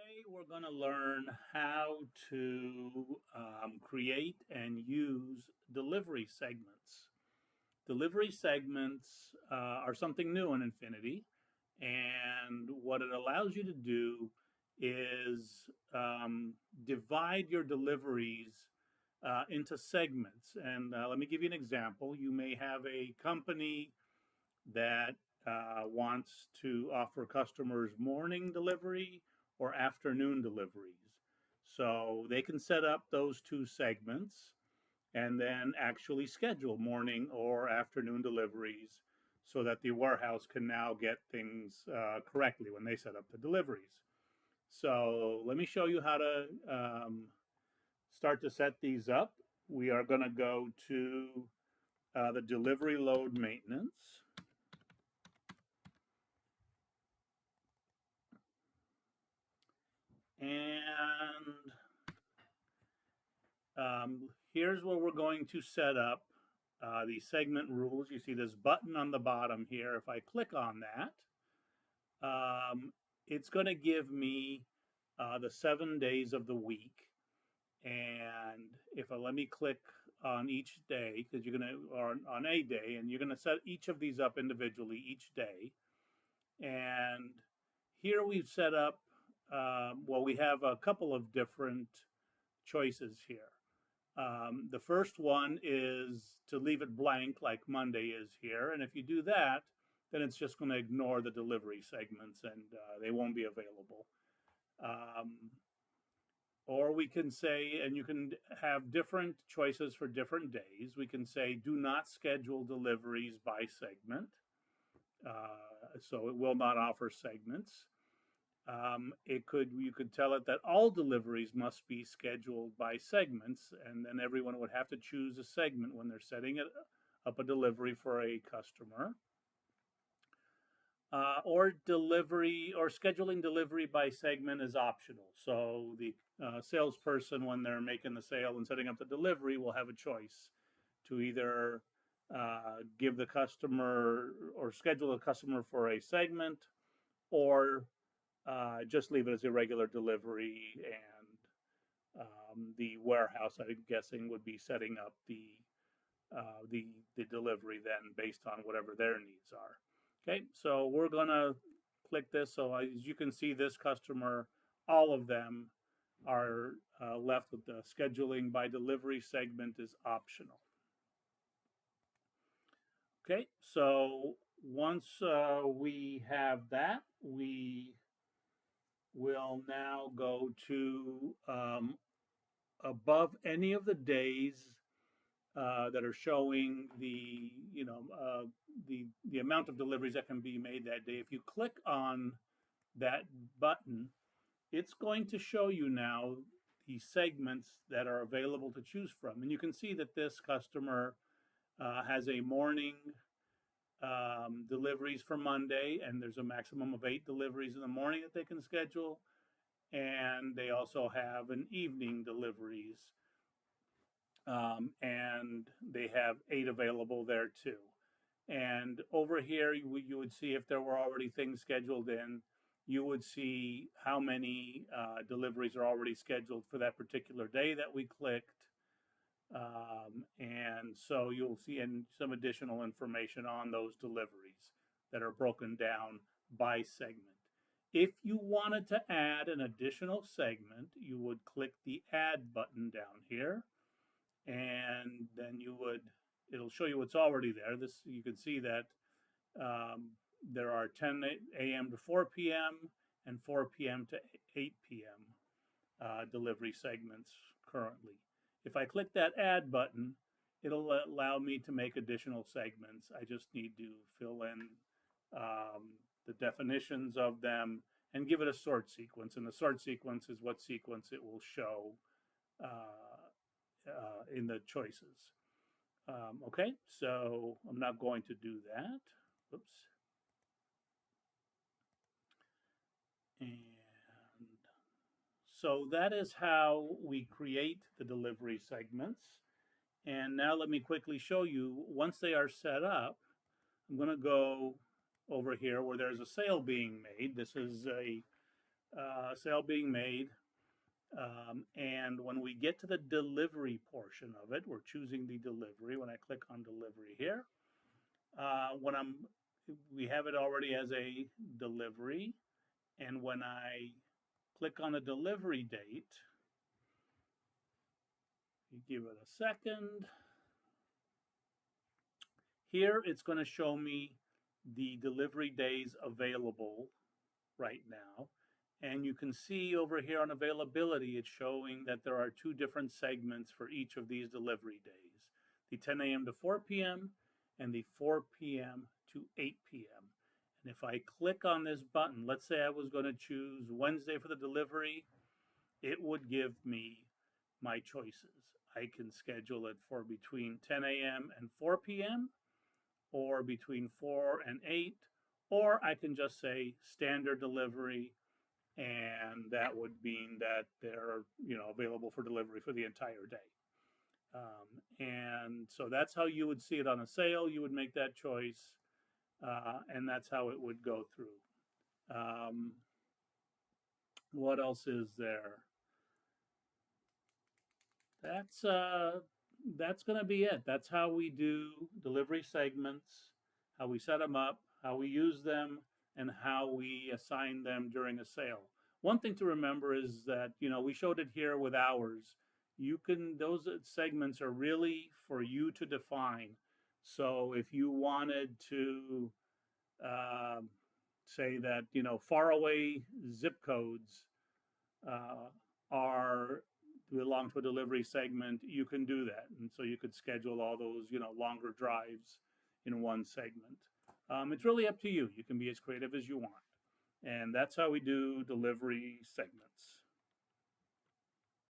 Today we're going to learn how to create and use delivery segments. Delivery segments are something new in Infinity, and what it allows you to do is divide your deliveries into segments. And let me give you an example. You may have a company that wants to offer customers morning delivery or afternoon deliveries. So they can set up those two segments and then actually schedule morning or afternoon deliveries so that the warehouse can now get things correctly when they set up the deliveries. So let me show you how to start to set these up. We are going to go to the delivery load maintenance. And here's where we're going to set up the segment rules. You see this button on the bottom here. If I click on that, it's going to give me the 7 days of the week. And if I let me click on each day, because you're going to, or on a day, and you're going to set each of these up individually each day. And here we've set up, well, we have a couple of different choices here. The first one is to leave it blank like Monday is here. And if you do that, then it's just going to ignore the delivery segments and they won't be available. Or we can say, and you can have different choices for different days. We can say, do not schedule deliveries by segment. So it will not offer segments. You could tell it that all deliveries must be scheduled by segments, and then everyone would have to choose a segment when they're setting up a delivery for a customer. Or scheduling delivery by segment is optional. So the salesperson, when they're making the sale and setting up the delivery, will have a choice to either give the customer or schedule the customer for a segment, or just leave it as a regular delivery, and the warehouse, I'm guessing, would be setting up the delivery then based on whatever their needs are. Okay, so we're gonna click this. So as you can see, this customer, all of them are left with the scheduling by delivery segment is optional. Okay, so once we have that, we will now go to above any of the days that are showing the amount of deliveries that can be made that day. If you click on that button, it's going to show you now the segments that are available to choose from, and you can see that this customer has a morning deliveries for Monday, and there's a maximum of 8 deliveries in the morning that they can schedule, and they also have an evening deliveries, and they have 8 available there too. And over here, you would see if there were already things scheduled in, you would see how many deliveries are already scheduled for that particular day that we clicked. And so you'll see some additional information on those deliveries that are broken down by segment. If you wanted to add an additional segment, you would click the add button down here, and then it'll show you what's already there. You can see that there are 10 a.m. to 4 p.m. and 4 p.m. to 8 p.m. Delivery segments currently. If I click that add button, it'll allow me to make additional segments. I just need to fill in the definitions of them and give it a sort sequence. And the sort sequence is what sequence it will show in the choices. Okay, so I'm not going to do that. Oops. And so that is how we create the delivery segments. And now let me quickly show you, once they are set up, I'm going to go over here where there's a sale being made. This is a sale being made. And when we get to the delivery portion of it, we're choosing the delivery. When I click on delivery here, when we have it already as a delivery. And when I click on the delivery date, you give it a second. Here it's going to show me the delivery days available right now. And you can see over here on availability, it's showing that there are two different segments for each of these delivery days, the 10 a.m. to 4 p.m. and the 4 p.m. to 8 p.m. And if I click on this button, let's say I was going to choose Wednesday for the delivery, it would give me my choices. I can schedule it for between 10 a.m. and 4 p.m. or between 4 and 8, or I can just say standard delivery, and that would mean that they're available for delivery for the entire day. And so that's how you would see it on a sale. You would make that choice, and that's how it would go through. What else is there? That's going to be it. That's how we do delivery segments, how we set them up, how we use them, and how we assign them during a sale. One thing to remember is that we showed it here with hours. Those segments are really for you to define. So if you wanted to say that faraway zip codes uh, are belong to a delivery segment, you can do that. And so you could schedule all those, longer drives in one segment. It's really up to you. You can be as creative as you want. And that's how we do delivery segments.